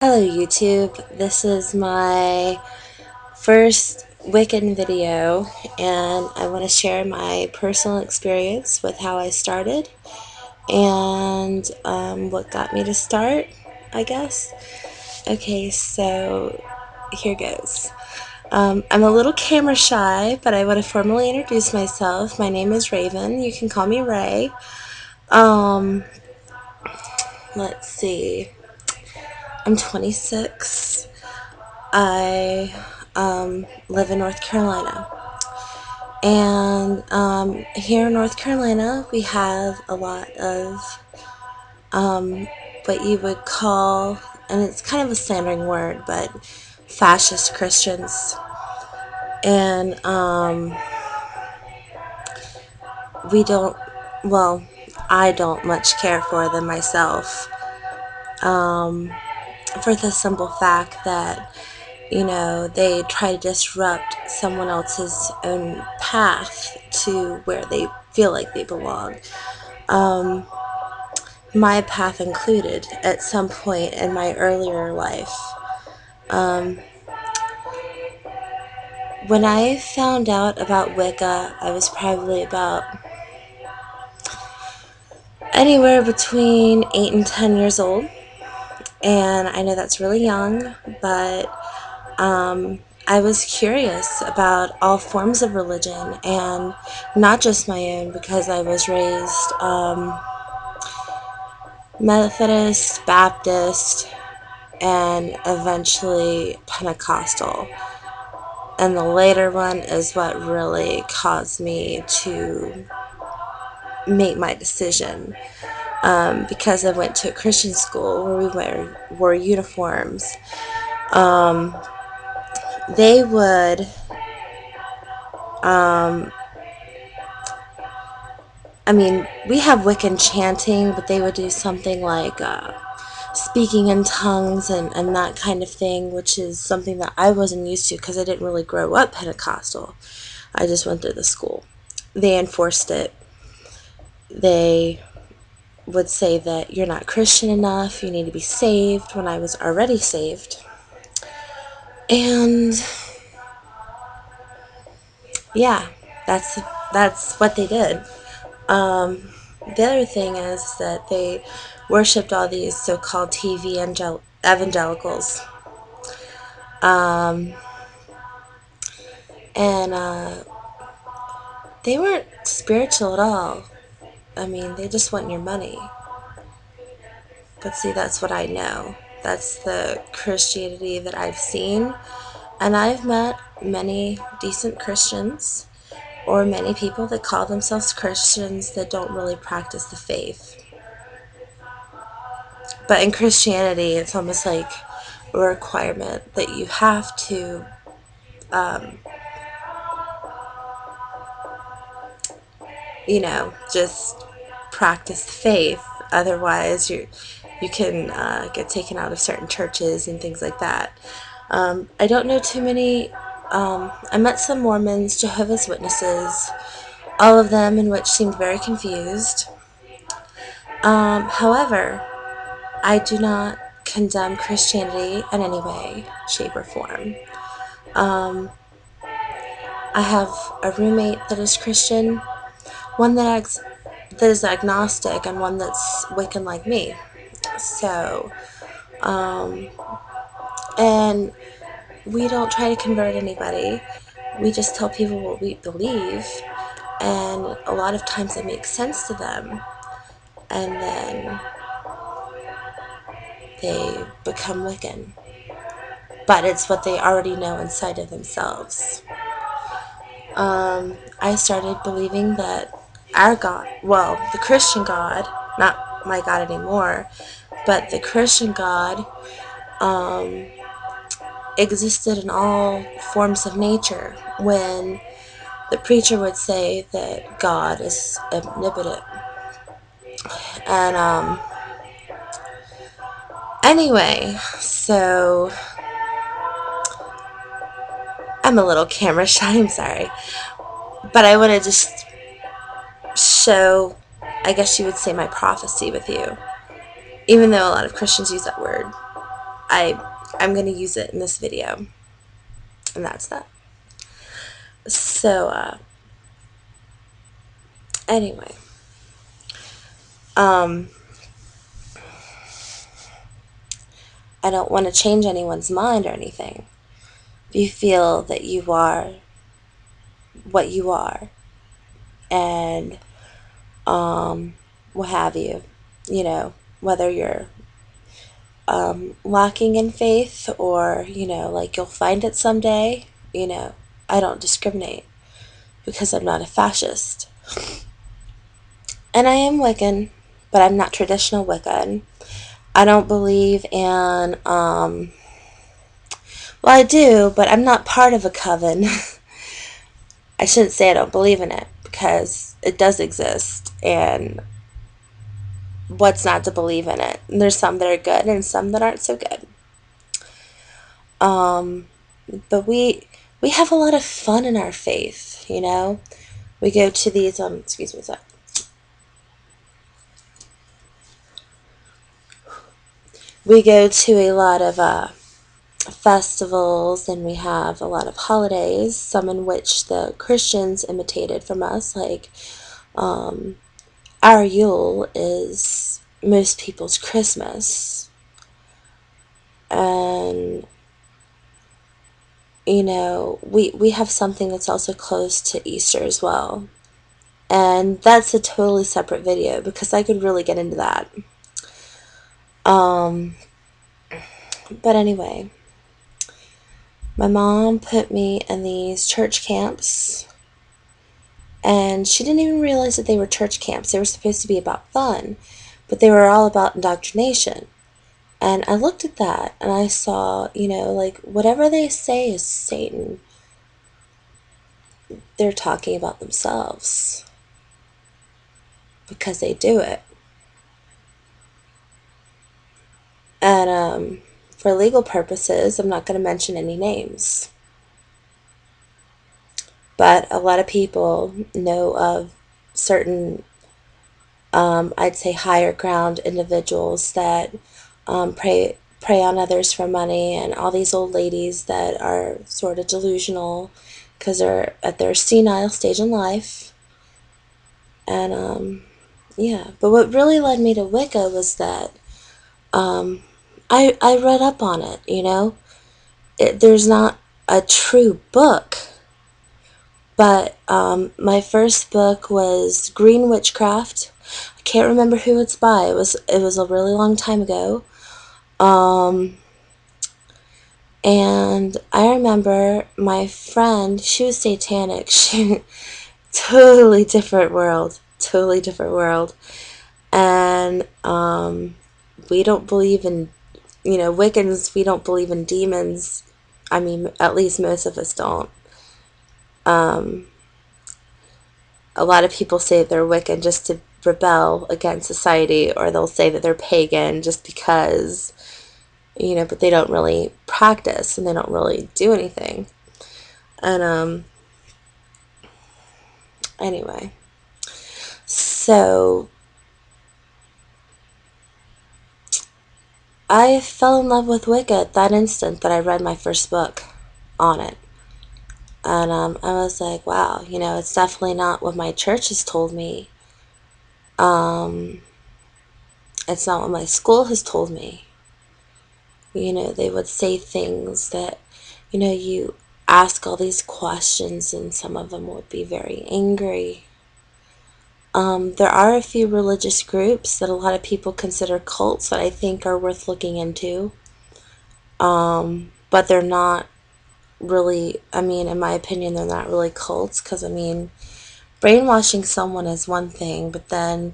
Hello YouTube, this is my first Wiccan video and I want to share my personal experience with how I started and what got me to start, I guess. Okay, so here goes. I'm a little camera shy, but I want to formally introduce myself. My name is Raven. You can call me Ray. Um, let's see. I'm 26. I live in North Carolina. And here in North Carolina, we have a lot of what you would call, and it's kind of a slandering word, but fascist Christians. And we don't, well, I don't much care for them myself. For the simple fact that they try to disrupt someone else's own path to where they feel like they belong. My path included at some point in my earlier life. When I found out about Wicca, I was probably about anywhere between 8 and 10 years old. And I know that's really young, but I was curious about all forms of religion, and not just my own, because I was raised Methodist, Baptist, and eventually Pentecostal. And the later one is what really caused me to make my decision, because I went to a Christian school where we wore uniforms. They would we have Wiccan chanting, but they would do something like speaking in tongues and that kind of thing, which is something that I wasn't used to because I didn't really grow up Pentecostal. I just went to the school. They enforced it. They would say that you're not Christian enough, you need to be saved, when I was already saved. And yeah, that's what they did. The other thing is that they worshipped all these so-called TV evangelicals. And they weren't spiritual at all. They just want your money. But see, that's what I know. That's the Christianity that I've seen. And I've met many decent Christians, or many people that call themselves Christians that don't really practice the faith. But in Christianity, it's almost like a requirement that you have to just practice the faith. Otherwise, you can get taken out of certain churches and things like that. I don't know too many. I met some Mormons, Jehovah's Witnesses, all of them in which seemed very confused. However, I do not condemn Christianity in any way, shape, or form. I have a roommate that is Christian, one that is agnostic, and one that's Wiccan like me. So, and we don't try to convert anybody. We just tell people what we believe, and a lot of times it makes sense to them, and then they become Wiccan. But it's what they already know inside of themselves. I started believing that our God, well, the Christian God, not my God anymore, but the Christian God existed in all forms of nature, when the preacher would say that God is omnipotent. And anyway, so I'm a little camera shy, I'm sorry. But I want to just show, I guess you would say, my prophecy with you. Even though a lot of Christians use that word. I'm going to use it in this video. And that's that. So, anyway. Um, I don't want to change anyone's mind or anything. If you feel that you are what you are, and what have you, whether you're lacking in faith, or, like you'll find it someday, I don't discriminate because I'm not a fascist. And I am Wiccan, but I'm not traditional Wiccan. I don't believe in, well, I do, but I'm not part of a coven. I shouldn't say I don't believe in it, because it does exist, and what's not to believe in it? And there's some that are good and some that aren't so good. But we have a lot of fun in our faith, We go to these, excuse me a sec. We go to a lot of festivals, and we have a lot of holidays, some in which the Christians imitated from us, like our Yule is most people's Christmas. And, we have something that's also close to Easter as well. And that's a totally separate video, because I could really get into that. But anyway, my mom put me in these church camps, and she didn't even realize that they were church camps. They were supposed to be about fun, but they were all about indoctrination. And I looked at that, and I saw, like, whatever they say is Satan, they're talking about themselves, because they do it. And for legal purposes, I'm not going to mention any names. But a lot of people know of certain, I'd say, higher ground individuals that prey on others for money, and all these old ladies that are sort of delusional because they're at their senile stage in life. And yeah, but what really led me to Wicca was that I read up on it. There's not a true book, but my first book was Green Witchcraft. I can't remember who it's by. It was a really long time ago. And I remember my friend, she was satanic. She totally different world. Totally different world. And we don't believe in, Wiccans, we don't believe in demons. I mean, at least most of us don't. A lot of people say they're Wiccan just to rebel against society, or they'll say that they're pagan just because, but they don't really practice, and they don't really do anything. And anyway, so I fell in love with Wicca at that instant that I read my first book on it. And I was like, wow, it's definitely not what my church has told me. It's not what my school has told me. They would say things that, you ask all these questions, and some of them would be very angry. There are a few religious groups that a lot of people consider cults that I think are worth looking into. But they're not really, in my opinion, they're not really cults, because, brainwashing someone is one thing, but then,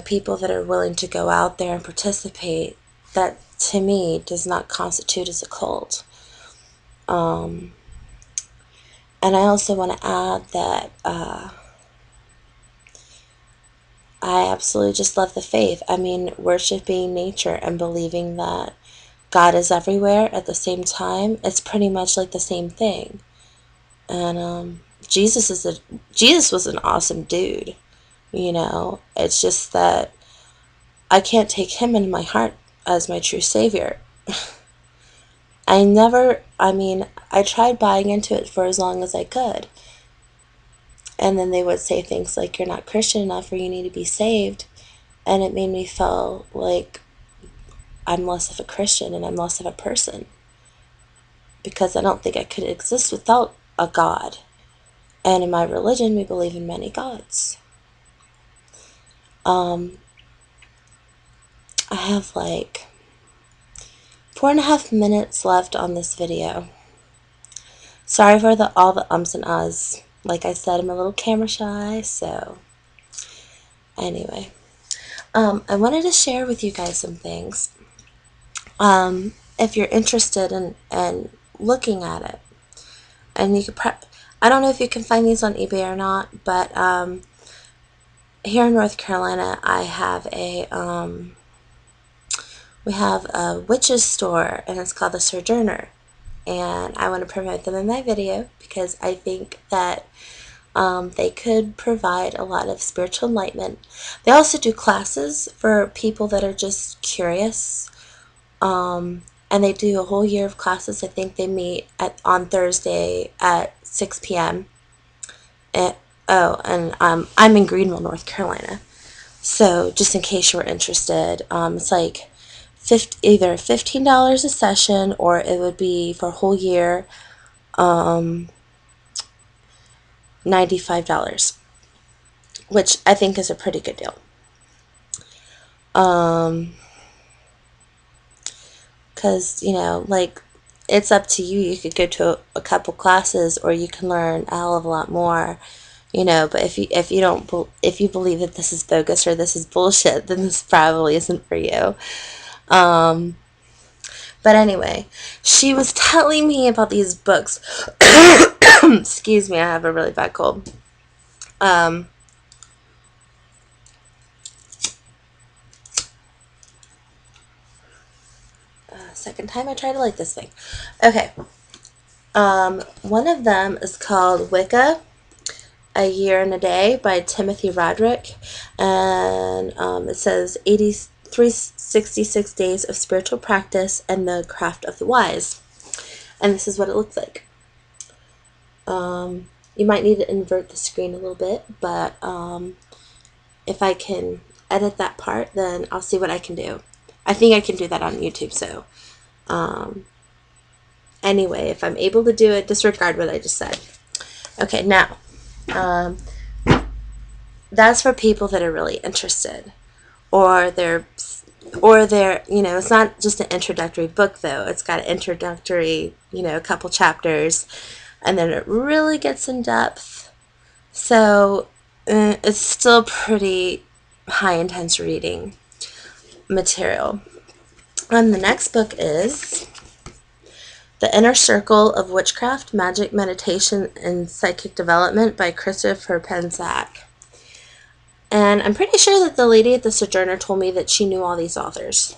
people that are willing to go out there and participate, that, to me, does not constitute as a cult. And I also want to add that I absolutely just love the faith. Worshiping nature and believing that God is everywhere at the same time, it's pretty much like the same thing. And Jesus was an awesome dude. It's just that I can't take him into my heart as my true savior. I tried buying into it for as long as I could. And then they would say things like, you're not Christian enough or you need to be saved. And it made me feel like I'm less of a Christian and I'm less of a person. Because I don't think I could exist without a God. And in my religion, we believe in many gods. I have like 4.5 minutes left on this video. Sorry for all the ums and ahs. Like I said, I'm a little camera shy, so anyway. I wanted to share with you guys some things. If you're interested in looking at it, and you could I don't know if you can find these on eBay or not, but here in North Carolina, we have a witch's store, and it's called the Sojourner. And I want to promote them in my video because I think that they could provide a lot of spiritual enlightenment. They also do classes for people that are just curious. And they do a whole year of classes. I think they meet on Thursday at 6 p.m. I'm in Greenville, North Carolina. So just in case you were interested, it's like either $15 a session, or it would be for a whole year, $95, which I think is a pretty good deal. Because, like, it's up to you. You could go to a couple classes, or you can learn a hell of a lot more, but if you believe that this is bogus or this is bullshit, then this probably isn't for you. But anyway, she was telling me about these books. Excuse me, I have a really bad cold. Second time I try to light this thing. Okay. One of them is called Wicca, A Year and a Day by Timothy Roderick. And it says 366 days of spiritual practice and the craft of the wise. And this is what it looks like. You might need to invert the screen a little bit, but if I can edit that part, then I'll see what I can do. I think I can do that on YouTube, so anyway, if I'm able to do it, disregard what I just said. Okay, now, that's for people that are really interested, or they're, it's not just an introductory book, though. It's got an introductory, a couple chapters, and then it really gets in depth. So it's still pretty high intense reading material. And the next book is The Inner Circle of Witchcraft, Magic, Meditation, and Psychic Development by Christopher Penczak. And I'm pretty sure that the lady at the Sojourner told me that she knew all these authors.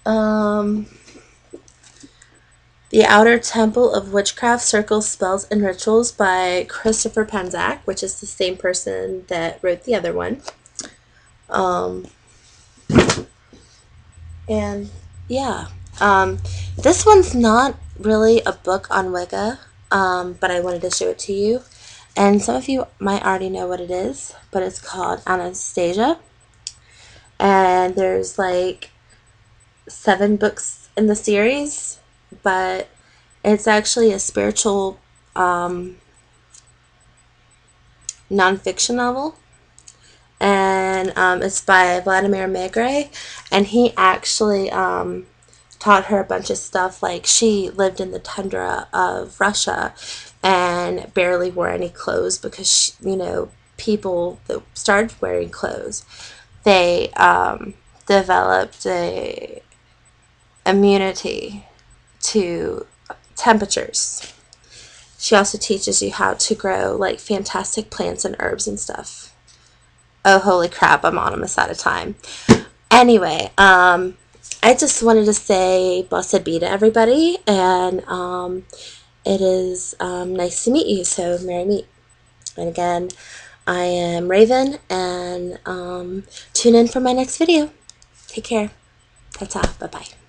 The Outer Temple of Witchcraft, Circles, Spells, and Rituals by Christopher Penczak, which is the same person that wrote the other one. And yeah, this one's not really a book on Wicca, but I wanted to show it to you. And some of you might already know what it is, but it's called Anastasia. And there's like 7 books in the series, but it's actually a spiritual nonfiction novel. And it's by Vladimir Megre, and he actually taught her a bunch of stuff. Like, she lived in the tundra of Russia and barely wore any clothes because people that started wearing clothes, they developed a immunity to temperatures. She also teaches you how to grow like fantastic plants and herbs and stuff. Oh, holy crap, I'm almost out of time. Anyway, I just wanted to say blessed be to everybody, and it is nice to meet you, so merry meet. And again, I am Raven, and tune in for my next video. Take care. Ta-ta. Bye-bye.